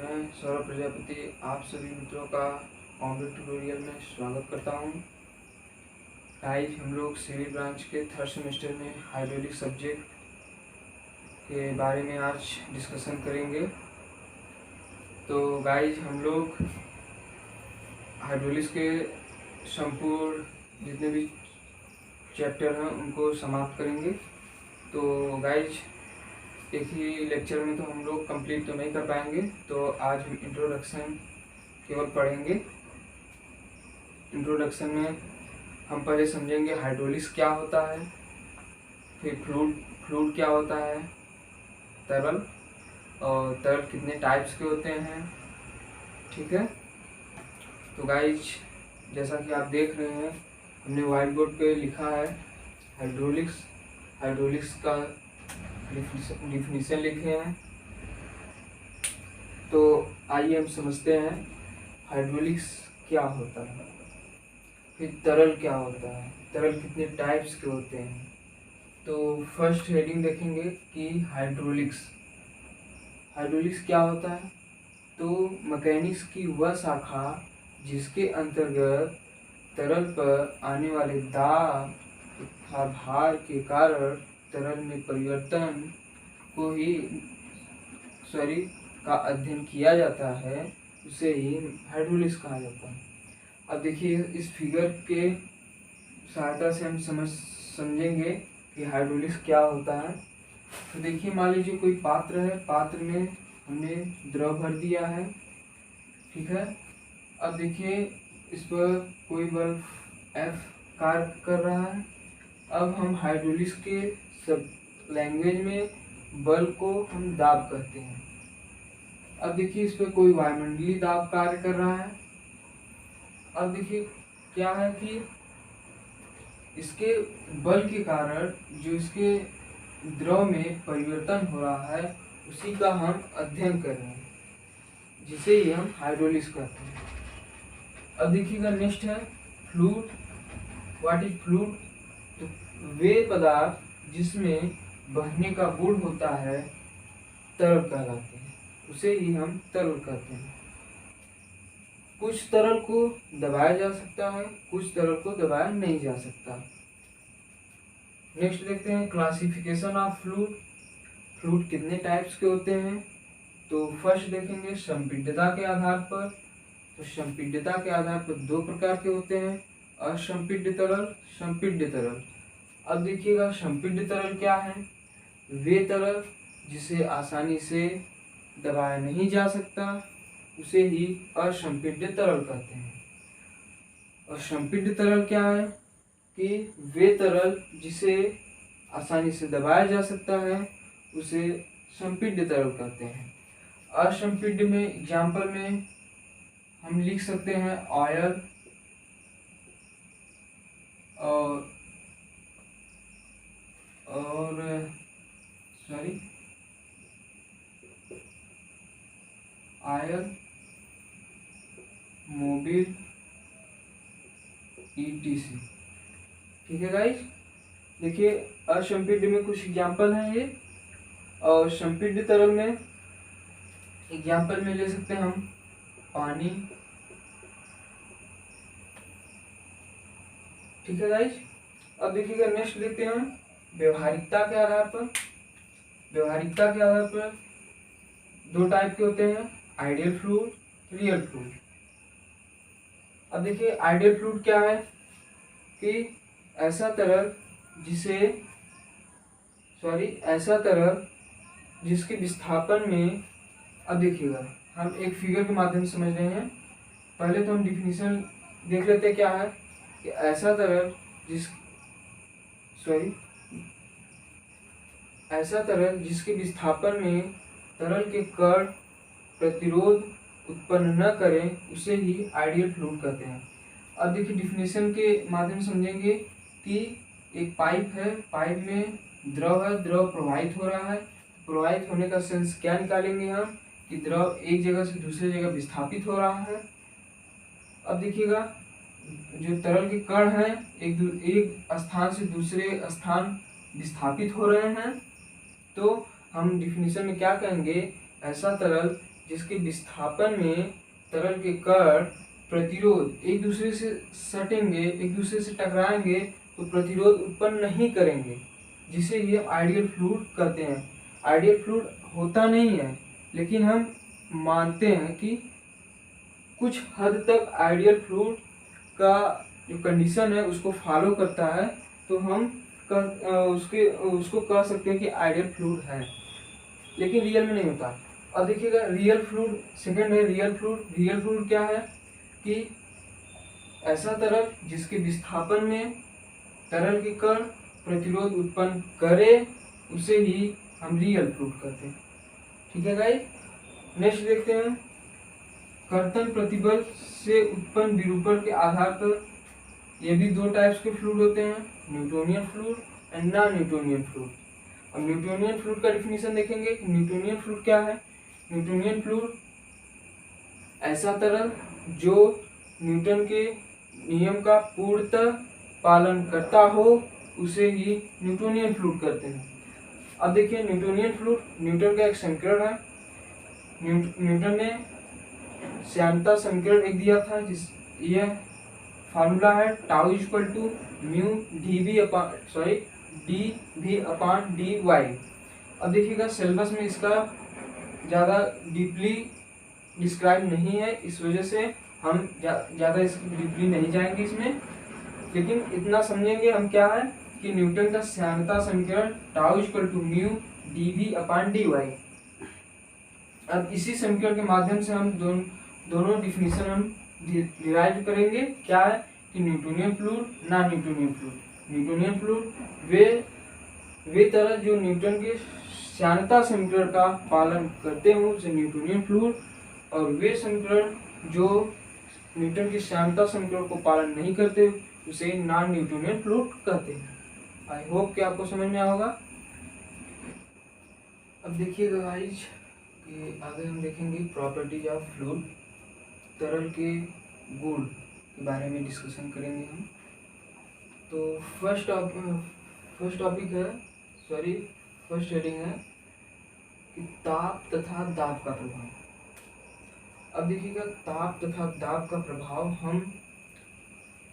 मैं सौरभ प्रजापति आप सभी मित्रों का कॉम्प्यूटर ट्यूटोरियल में स्वागत करता हूं। गाइस, हम लोग सिविल ब्रांच के थर्ड सेमेस्टर में हाइड्रोलिक सब्जेक्ट के बारे में आज डिस्कशन करेंगे। तो गाइस, हम लोग हाइड्रोलिक्स के संपूर्ण जितने भी चैप्टर हैं उनको समाप्त करेंगे। तो गाइस, एक ही लेक्चर में तो हम लोग कंप्लीट तो नहीं कर पाएंगे, तो आज हम इंट्रोडक्शन केवल पढ़ेंगे। इंट्रोडक्शन में हम पहले समझेंगे हाइड्रोलिक्स क्या होता है, फिर फ्लूइड क्या होता है, तरल, और तरल कितने टाइप्स के होते हैं। ठीक है। तो गाइज, जैसा कि आप देख रहे हैं, हमने व्हाइट बोर्ड पे लिखा है हाइड्रोलिक्स का डिफिनीशन लिखे हैं। तो आइए हम समझते हैं हाइड्रोलिक्स क्या होता है, फिर तरल क्या होता है, तरल कितने टाइप्स के होते हैं। तो फर्स्ट हेडिंग देखेंगे कि हाइड्रोलिक्स क्या होता है। तो मैकेनिक्स की वह शाखा जिसके अंतर्गत तरल पर आने वाले दाब तथा भार के कारण तरल में परिवर्तन को ही का अध्ययन किया जाता है, उसे ही हाइड्रोलिक्स कहा जाता है। अब देखिए, इस फिगर के सहायता से हम समझेंगे कि हाइड्रोलिक्स क्या होता है। तो देखिए, मान लीजिए कोई पात्र है, पात्र में हमने द्रव भर दिया है। ठीक है। अब देखिए, इस पर कोई बल F कार्य कर रहा है। अब हम हाइड्रोलिक्स के सब लैंग्वेज में बल को हम दाब कहते हैं। अब देखिए, इस पर कोई वायुमंडलीय दाब कार्य कर रहा है। अब देखिए क्या है कि इसके बल के कारण जो इसके द्रव में परिवर्तन हो रहा है, उसी का हम अध्ययन कर रहे हैं, जिसे ही हम हाइड्रोलिक्स कहते हैं। अब देखिएगा, नेक्स्ट है फ्लूइड। What is fluid? तो वे पदार्थ जिसमें बहने का गुण होता है तरल कहलाते हैं, उसे ही हम तरल कहते हैं। कुछ तरल को दबाया जा सकता है, कुछ तरल को दबाया नहीं जा सकता। नेक्स्ट देखते हैं क्लासिफिकेशन ऑफ फ्लूइड। फ्लूइड कितने टाइप्स के होते हैं। तो फर्स्ट देखेंगे संपीड्यता के आधार पर। तो संपीड्यता के आधार पर दो प्रकार के होते हैं, असंपीड्य तरल, संपीड्य तरल। अब देखिएगा, संपीड्य तरल क्या है? वे तरल जिसे आसानी से दबाया नहीं जा सकता, उसे ही असंपीड्य तरल कहते हैं। और संपीड्य तरल क्या है? कि वे तरल जिसे आसानी से दबाया जा सकता है, उसे संपीड्य तरल कहते हैं। असंपीड्य में एग्जाम्पल में हम लिख सकते हैं ऑयल और आयल, मोबिल, ETC। ठीक है गाइस। देखिए, असंपीड्य में कुछ एग्जाम्पल हैं ये, और संपीड्य तरल में एग्जाम्पल में ले सकते हैं हम पानी। ठीक है गाइस। अब देखिएगा, नेक्स्ट देखते हैं व्यवहारिकता के आधार पर। व्यवहारिकता के आधार पर दो टाइप के होते हैं, आइडियल फ्लूइड, रियल फ्लूइड। अब देखिए, आइडियल फ्लूइड क्या है? कि ऐसा तरल जिसके विस्थापन में, अब देखिएगा, हम एक फिगर के माध्यम से समझ रहे हैं। पहले तो हम डिफिनीशन देख लेते हैं क्या है कि ऐसा तरल जिसके विस्थापन में तरल के कण प्रतिरोध उत्पन्न न करें, उसे ही आइडियल फ्लूइड कहते हैं। अब देखिए, डिफिनीशन के माध्यम से समझेंगे कि एक पाइप है, पाइप में द्रव है, द्रव प्रवाहित हो रहा है। प्रवाहित होने का सेंस क्या निकालेंगे हम कि द्रव एक जगह से दूसरी जगह विस्थापित हो रहा है। अब देखिएगा, जो तरल के कण हैं एक स्थान से दूसरे स्थान विस्थापित हो रहे हैं, तो हम डिफिनीशन में क्या कहेंगे? ऐसा तरल जिसके विस्थापन में तरल के कण प्रतिरोध एक दूसरे से सटेंगे, एक दूसरे से टकराएंगे तो प्रतिरोध उत्पन्न नहीं करेंगे, जिसे ये आइडियल फ्लूइड कहते हैं। आइडियल फ्लूइड होता नहीं है, लेकिन हम मानते हैं कि कुछ हद तक आइडियल फ्लूइड का जो कंडीशन है उसको फॉलो करता है, तो हम उसको कह सकते हैं कि आइडियल फ्लूइड है, लेकिन रियल में नहीं होता। अब देखिएगा रियल फ्लूइड, सेकंड है रियल फ्लूइड। रियल फ्लूइड क्या है कि ऐसा तरल जिसके विस्थापन में तरल के कण प्रतिरोध उत्पन्न करे, उसे ही हम रियल फ्लूइड कहते हैं। ठीक है गाइस, नेक्स्ट देखते हैं। कर्तन प्रतिबल से उत्पन्न विरूपण के आधार पर ये भी दो टाइप्स के फ्लूइड होते हैं, Newtonian fluid and non Newtonian fluid. अब न्यूटोनियन फ्लूइड का डिफिनीशन देखेंगे। न्यूटोनियन फ्लूइड क्या है? न्यूटोनियन फ्लूइड ऐसा तरल जो न्यूटन के नियम का पूर्णतः पालन करता हो, उसे ही न्यूटोनियन फ्लूइड कहते हैं। अब देखिए न्यूटोनियन फ्लूइड, न्यूटन का एक समीकरण है। न्यूटन ने श्यानता समीकरण एक दिया था, जिस यह फार्मूला है tau equal to mu d v upon d y. अब देखिएगा सिलेबस में इसका ज़्यादा डीपली डिस्क्राइब नहीं है, इस वजह से हम ज़्यादा डीपली नहीं जाएंगे इसमें, लेकिन इतना समझेंगे हम क्या है कि न्यूटन का श्यानता समीकरण tau equal to mu d v upon d y. अब इसी समीकरण के माध्यम से हम दोनों डिफिनीशन हम डिराइव करेंगे। क्या है कि Newtonian fluid, non Newtonian fluid. Newtonian fluid वे तरल जो न्यूटन के श्यानता समीकरण का पालन करते हो, उसे न्यूटोनियन फ्लूइड, और वे समीकरण जो न्यूटन की श्यानता समीकरण को पालन नहीं करते, उसे नॉन न्यूटोनियन फ्लूइड कहते हैं। आई होप कि आपको समझ में आया होगा। अब देखिएगा गाइस कि आगे हम देखेंगे प्रॉपर्टीज ऑफ फ्लूइड, तरल के गुण के बारे में डिस्कशन करेंगे हम। तो फर्स्ट हेडिंग है कि ताप तथा दाब का प्रभाव। अब देखिएगा ताप तथा दाब का प्रभाव हम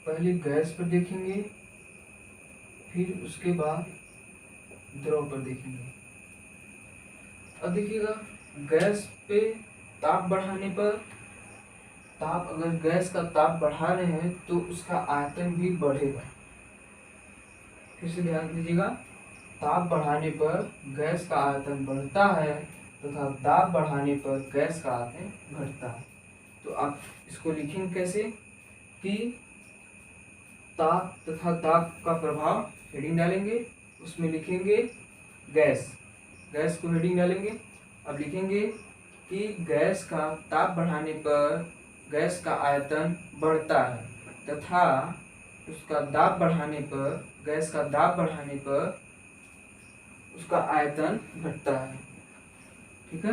पहले गैस पर देखेंगे, फिर उसके बाद द्रव पर देखेंगे। अब देखिएगा गैस पे ताप बढ़ाने पर, अगर गैस का ताप बढ़ा रहे हैं तो उसका आयतन भी बढ़ेगा। फिर से ध्यान दीजिएगा, ताप बढ़ाने पर गैस का आयतन बढ़ता है तथा दाब बढ़ाने पर गैस का आयतन घटता है। तो आप इसको लिखेंगे कैसे कि ताप तथा दाब का प्रभाव, हेडिंग डालेंगे, उसमें लिखेंगे गैस को हेडिंग डालेंगे। अब लिखेंगे कि गैस का ताप बढ़ाने पर गैस का आयतन बढ़ता है तथा उसका दाब बढ़ाने पर, गैस का दाब बढ़ाने पर उसका आयतन घटता है। ठीक है,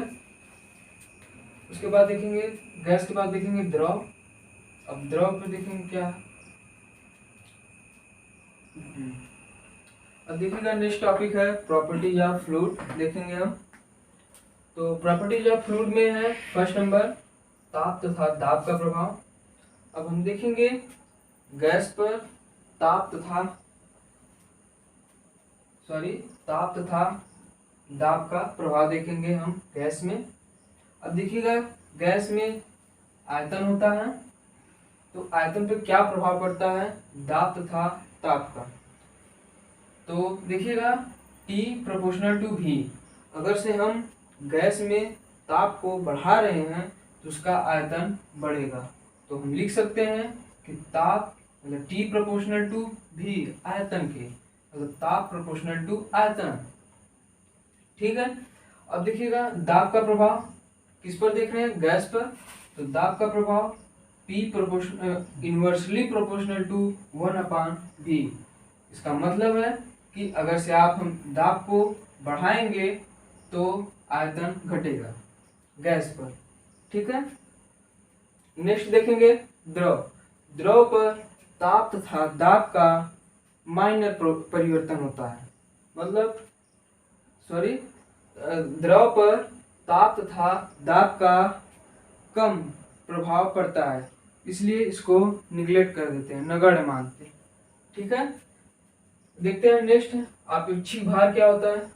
उसके बाद देखेंगे गैस के बाद देखेंगे द्रव। अब द्रव पर देखेंगे क्या। अब देखिएगा नेक्स्ट टॉपिक है प्रॉपर्टीज ऑफ फ्लूइड, देखेंगे हम। तो प्रॉपर्टीज ऑफ फ्लूइड में है फर्स्ट नंबर ताप तथा दाब का प्रभाव। अब हम देखेंगे गैस पर ताप तथा दाब का प्रभाव देखेंगे हम गैस में। अब देखिएगा गैस में आयतन होता है, तो आयतन पर क्या प्रभाव पड़ता है, दाब तथा ताप का। तो देखिएगा T प्रोपोर्शनल टू V, अगर से हम गैस में ताप को बढ़ा रहे हैं तो उसका आयतन बढ़ेगा। तो हम लिख सकते हैं कि ताप मतलब T प्रोपोर्शनल टू V आयतन के, मतलब ताप प्रोपोर्शनल टू आयतन। ठीक है, अब देखिएगा दाब का प्रभाव किस पर देख रहे हैं, गैस पर। तो दाब का प्रभाव P inversely proportional to 1/V। इसका मतलब है कि अगर से आप हम दाब को बढ़ाएंगे तो आयतन घटेगा गैस पर। ठीक है, नेक्स्ट देखेंगे द्रव पर ताप तथा दाब का माइनर परिवर्तन होता है, मतलब द्रव पर ताप तथा दाब का कम प्रभाव पड़ता है, इसलिए इसको निगलेक्ट कर देते हैं, नगण्य मानते हैं। ठीक है, देखते हैं नेक्स्ट आपेक्षिक भार क्या होता है।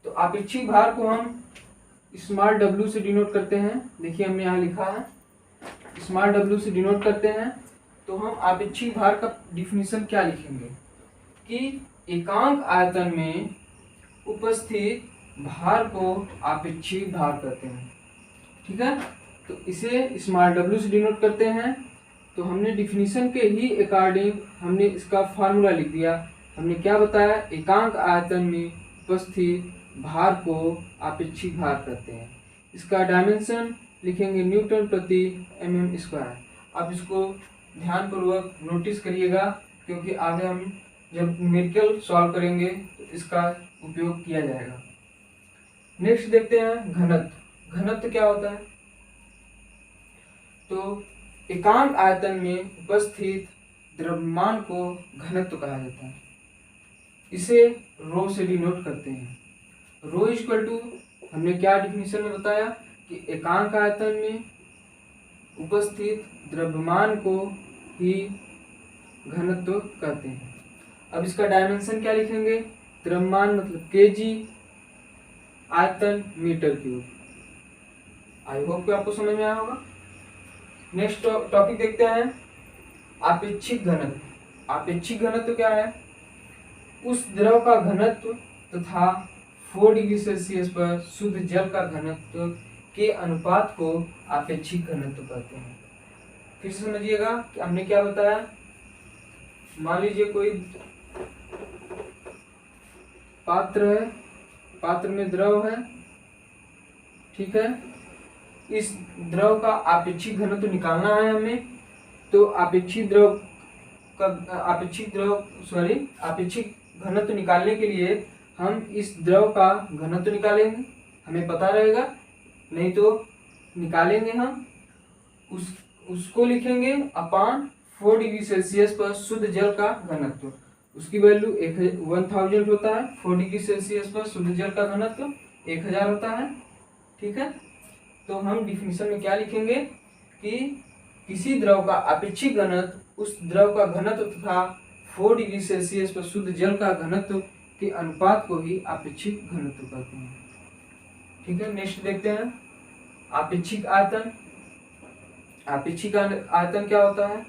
तो आपेक्षिक भार को हम स्मॉल w से डिनोट करते हैं। देखिए हमने यहाँ लिखा है स्मॉल w से डिनोट करते हैं। तो हम आपेक्षिक भार का डिफिनीशन क्या लिखेंगे कि एकांक आयतन में उपस्थित भार को आपेक्षिक भार कहते हैं। ठीक है, तो इसे स्मॉल w से डिनोट करते हैं। तो हमने डिफिनीशन के ही अकॉर्डिंग हमने इसका फार्मूला लिख दिया। हमने क्या बताया, एकांक आयतन में उपस्थित भार को आपेक्षिक भार कहते हैं। इसका डायमेंशन लिखेंगे न्यूटन प्रति mm स्क्वायर। आप इसको ध्यानपूर्वक नोटिस करिएगा, क्योंकि आगे हम जब न्यूमेरिकल सॉल्व करेंगे तो इसका उपयोग किया जाएगा। नेक्स्ट देखते हैं घनत्व। घनत्व क्या होता है? तो एकांक आयतन में उपस्थित द्रव्यमान को घनत्व कहा जाता है। इसे रो से डिनोट करते हैं। रो इक्वल टू, हमने क्या डिफिनीशन में बताया कि एकांक आयतन में उपस्थित द्रव्यमान को ही घनत्व कहते हैं। अब इसका डायमेंशन क्या लिखेंगे, द्रव्यमान मतलब केजी, आयतन मीटर क्यूब। आई होप कि आपको समझ में आया होगा। नेक्स्ट टॉपिक देखते हैं आपेक्षिक घनत्व। आपेक्षिक घनत्व क्या है? उस द्रव का घनत्व तथा 4 डिग्री सेल्सियस पर शुद्ध जल का घनत्व के अनुपात को आपेक्षिक घनत्व कहते हैं। फिर से समझिएगा कि हमने क्या बताया। मान लीजिए कोई पात्र है, पात्र में द्रव है, ठीक है। इस द्रव का आपेक्षिक घनत्व निकालना है हमें। तो आपेक्षिक घनत्व निकालने के लिए हम इस द्रव का घनत्व निकालेंगे, हमें पता रहेगा, नहीं तो निकालेंगे हम उसको लिखेंगे अपान 4 डिग्री सेल्सियस पर शुद्ध जल का घनत्व। उसकी वैल्यू 1000 होता है। 4 डिग्री सेल्सियस पर शुद्ध जल का घनत्व 1000 होता है। ठीक है, तो हम डिफिनीशन में क्या लिखेंगे कि किसी द्रव का आपेक्षिक घनत्व उस द्रव का घनत्व तथा 4 डिग्री सेल्सियस पर शुद्ध जल का घनत्व के अनुपात को ही आपेक्षिक घनत्व कहते हैं। ठीक है, नेक्स्ट देखते हैं आपेक्षिक आयतन। आपेक्षिक आयतन क्या होता है?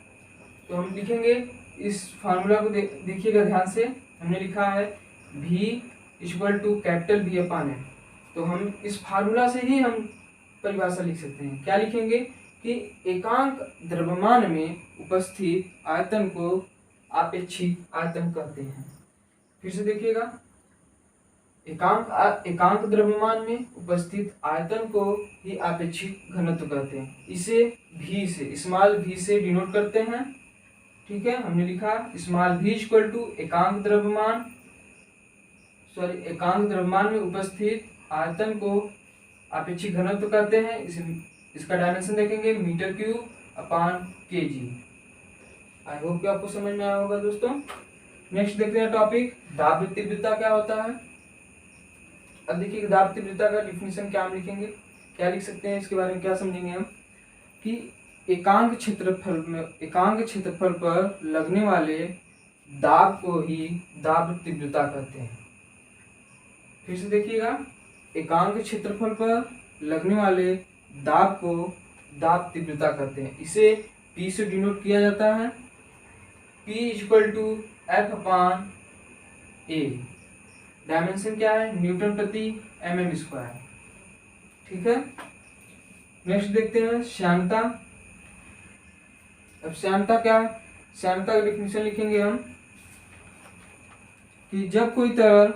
तो हम लिखेंगे इस फार्मूला को देखिएगा ध्यान से। हमने लिखा है V equal to capital V upon M। तो हम इस फार्मूला से ही हम परिभाषा लिख सकते हैं। क्या लिखेंगे कि एकांक द्रव्यमान में उपस्थित आयतन को आपेक्षिक आयतन कहते हैं। फिर से देखिएगा, एकांक द्रव्यमान में उपस्थित आयतन को ही आपेक्षिक घनत्व कहते हैं। इसे V से, स्मॉल v से डिनोट करते हैं। ठीक है, हमने लिखा स्मॉल v इक्वल टू एकांक द्रव्यमान में उपस्थित आयतन को आपेक्षिक घनत्व कहते हैं। इसका डायमेंशन देखेंगे metre cube upon kg. I hope कि आपको समझ में आया होगा दोस्तों। नेक्स्ट देखते हैं टॉपिक दाब तीव्रता क्या होता है। अब देखिए दाब तीव्रता का डिफिनीशन क्या हम लिखेंगे, क्या लिख सकते हैं, इसके बारे में क्या समझेंगे हम कि एकांक क्षेत्रफल पर लगने वाले दाब को ही दाब तीव्रता कहते हैं। फिर से देखिएगा, एकांक क्षेत्रफल पर लगने वाले दाब को दाब तीव्रता कहते हैं। इसे P से डिनोट किया जाता है। P equal to F upon A। Dimension क्या है, न्यूटन प्रति mm स्क्वायर। ठीक है, नेक्स्ट देखते हैं श्यानता। अब श्यानता क्या है? श्यानता का डिफिनीशन लिखेंगे हम कि जब कोई तरल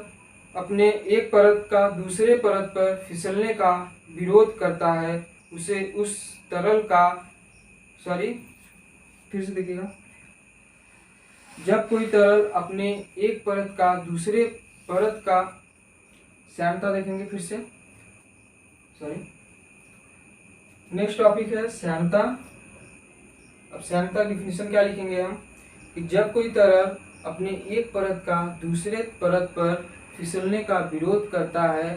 अपने एक परत का दूसरे परत पर फिसलने का विरोध करता है, उसे उस तरल का फिर से देखिएगा, जब कोई तरल अपने एक परत का दूसरे परत का, श्यानता देखेंगे फिर से, नेक्स्ट टॉपिक है श्यानता। अब श्यानता डिफिनीशन क्या लिखेंगे हम कि जब कोई तरल अपने एक परत का दूसरे परत पर फिसलने का विरोध करता है,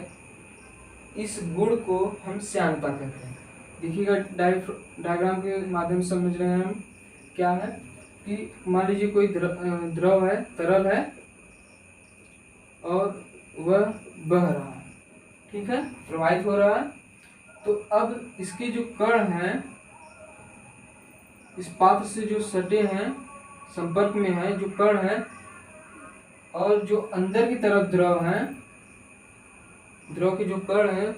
इस गुण को हम श्यानता कहते हैं। देखिएगा डायग्राम के माध्यम से समझ रहे हैं हम क्या है कि मान लीजिए कोई द्रव है, तरल है और वह बह रहा है, ठीक है, प्रवाहित हो रहा है। तो अब इसके जो कण हैं इस पात्र से जो सटे हैं, संपर्क में है, जो कण है और जो अंदर की तरफ द्रव हैं, द्रव के जो कण हैं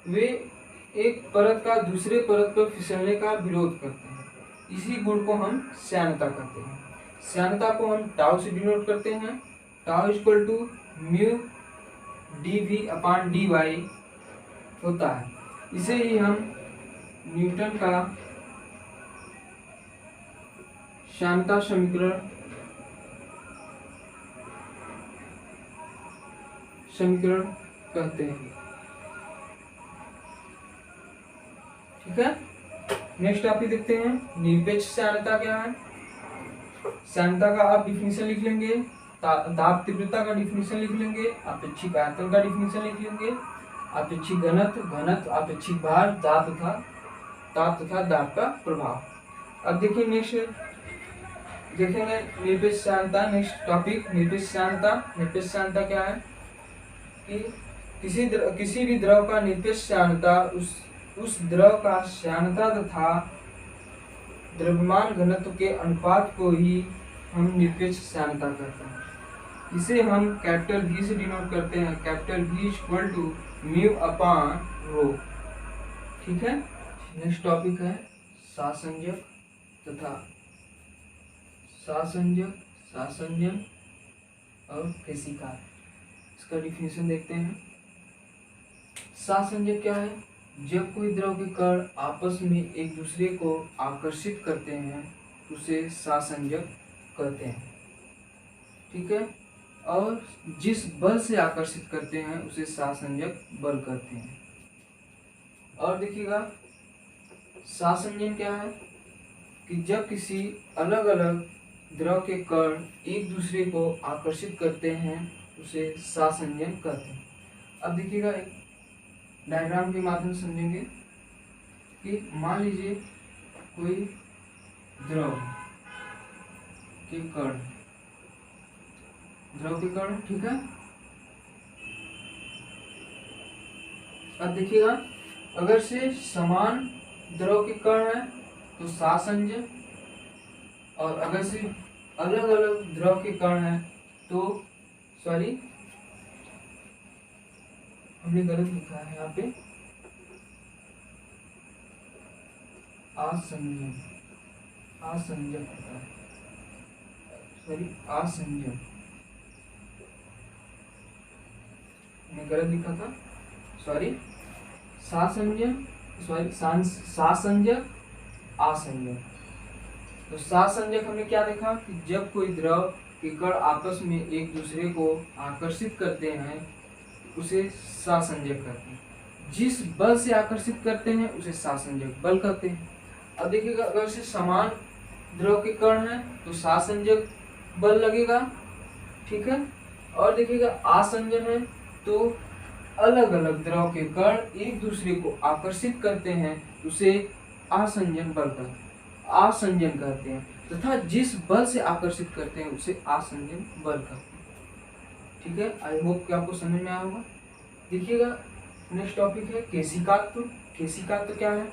वे एक परत का दूसरे परत पर फिसलने का विरोध करते हैं। इसी गुण को हम श्यानता कहते हैं। श्यानता को हम टाउ से डिनोट करते हैं। Tau equal to mu dv/dy होता है। इसे ही हम न्यूटन का श्यानता समीकरण कहते हैं, ठीक है। नेक्स्ट टॉपिक देखते हैं, निरपेक्ष श्यानता क्या है। श्यानता का आप डिफिनीशन लिख लेंगे, दाब तीव्रता का डिफिनीशन लिख लेंगे, अपेक्षिक आयतन का डिफिनीशन लिख लेंगे, अपेक्षिक घनत्व, अपेक्षिक भार, ताप तथा दाब का प्रभाव। अब देखिए नेक्स्ट देखेंगे निरपेक्ष श्यानता। नेक्स्ट टॉपिक निरपेक्ष श्यानता। निरपेक्ष श्यानता क्या है कि किसी भी द्रव का निरपेक्ष श्यानता उस द्रव का श्यानता तथा द्रव्यमान घनत्व के अनुपात को ही हम निरपेक्ष श्यानता कहते हैं। इसे हम कैपिटल V से डिनोट करते हैं। कैपिटल V इक्वल टू μ/ρ, ठीक है। नेक्स्ट टॉपिक है सासंजक तथा सासंजन और केशिका। इसका डिफिनीशन देखते हैं। सासंजक क्या है? जब कोई द्रव के कण आपस में एक दूसरे को आकर्षित करते हैं उसे सासंजक कहते हैं, ठीक है। और जिस बल से आकर्षित करते हैं उसे सासंजक बल कहते हैं। और देखिएगा सासंजन क्या है कि जब किसी अलग अलग द्रव के कण एक दूसरे को आकर्षित करते हैं उसे सासंजन कहते हैं। अब देखिएगा एक डायग्राम के माध्यम से समझेंगे कि मान लीजिए कोई द्रव के कण, ठीक है। अब देखिएगा अगर से समान द्रव के कण है तो सासंजन, और अगर से अलग अलग द्रव के कण है तो सॉरी हमने गलत लिखा है यहाँ पे, आसंजक होता है, सॉरी आसंजन मैंने गलत लिखा था, सॉरी सासंजक आसंजक। तो सासंजक हमने क्या देखा कि जब कोई द्रव के कण आपस में एक दूसरे को आकर्षित करते हैं उसे सासंजक कहते हैं। जिस बल से आकर्षित करते हैं उसे सासंजक बल कहते हैं। अब देखिएगा अगर से समान द्रव के कण है तो सासंजक बल लगेगा, ठीक है। और देखिएगा आसंजन है तो अलग अलग द्रव के कण एक दूसरे को आकर्षित करते हैं उसे आसंजन कहते हैं तथा जिस बल से आकर्षित करते हैं उसे आसंजन बल कहते हैं, ठीक है। आई होप कि आपको समझ में आया होगा। देखिएगा नेक्स्ट टॉपिक है केशिकात्व। केशिकात्व क्या है?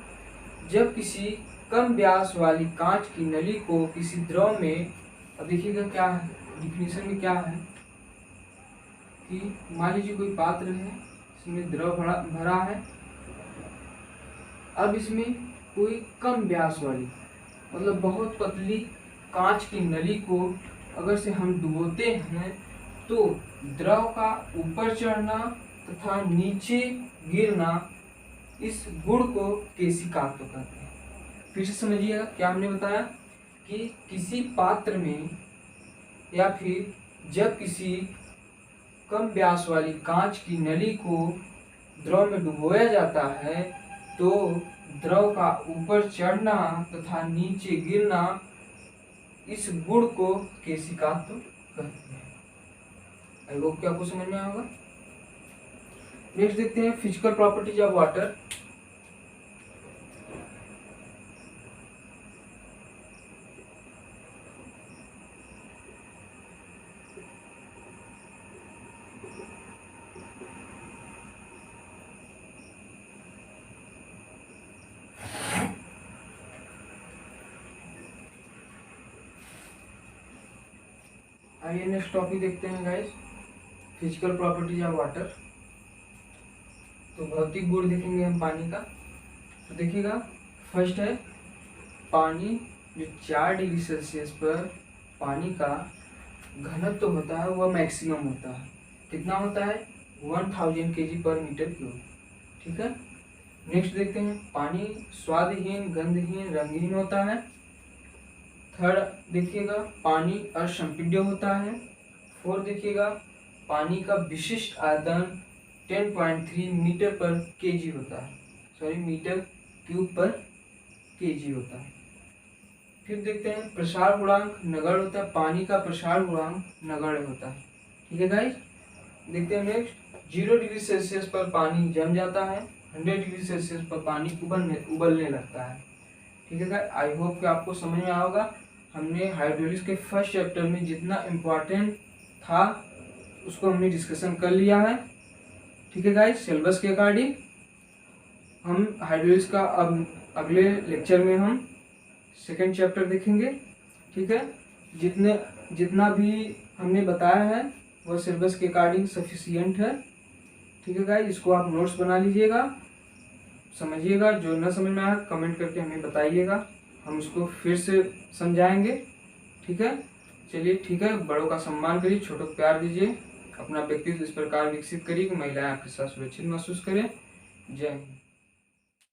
जब किसी कम व्यास वाली कांच की नली को किसी द्रव में, अब देखिएगा क्या है डिफिनीशन में क्या है कि मान लीजिए कोई पात्र है, इसमें द्रव भरा है। अब इसमें कोई कम व्यास वाली मतलब बहुत पतली कांच की नली को अगर से हम डुबोते हैं तो द्रव का ऊपर चढ़ना तथा नीचे गिरना, इस गुण को केशिकात्व कहते हैं। फिर से समझिएगा क्या हमने बताया कि किसी पात्र में या फिर जब किसी कम व्यास वाली कांच की नली को द्रव में डुबोया जाता है तो द्रव का ऊपर चढ़ना तथा नीचे गिरना, इस गुण को केशिकात्व कहते हैं। आई होप कि आपको समझ में आएगा। नेक्स्ट देखते हैं फिजिकल प्रॉपर्टीज ऑफ वाटर। आइए नेक्स्ट टॉपिक देखते हैं guys, physical properties of water. तो भौतिक गुण देखेंगे हम पानी का। तो देखिएगा, फर्स्ट है पानी, जो 4 डिग्री सेल्सियस पर पानी का घनत्व तो होता है वह मैक्सिमम होता है। कितना होता है? 1000 kg पर मीटर क्यूब। ठीक है। नेक्स्ट देखते हैं, पानी स्वादहीन, गंधहीन, रंगहीन होता है। थर्ड देखिएगा, पानी असंपीड्य होता है। फोर्थ देखिएगा, पानी का विशिष्ट आयतन 10.3 मीटर पर केजी होता है, सॉरी मीटर क्यूब पर केजी होता है। फिर देखते हैं प्रसार गुणांक नगण्य होता है, पानी का प्रसार गुणांक नगण्य होता है। ठीक है गाइस। देखते हैं नेक्स्ट, 0 डिग्री सेल्सियस पर पानी जम जाता है, 100 डिग्री सेल्सियस पर पानी उबलने लगता है। ठीक है गाइस, आई होप कि आपको समझ में आएगा। हमने हाइड्रोलिक्स के फर्स्ट चैप्टर में जितना इम्पोर्टेंट था उसको हमने डिस्कशन कर लिया है। ठीक है गाइस, सिलेबस के अकॉर्डिंग हम हाइड्रोलिक्स का अब अगले लेक्चर में हम सेकेंड चैप्टर देखेंगे। ठीक है। जितना भी हमने बताया है वह सिलेबस के अकॉर्डिंग सफिशिएंट है। ठीक है गाइस, इसको आप नोट्स बना लीजिएगा, समझिएगा। जो न समझ में आया कमेंट करके हमें बताइएगा, हम उसको फिर से समझाएंगे। ठीक है। चलिए ठीक है, बड़ों का सम्मान करिए, छोटों को प्यार दीजिए, अपना व्यक्तित्व इस प्रकार विकसित करिए कि महिलाएं आपके साथ सुरक्षित महसूस करें। जय हिंद।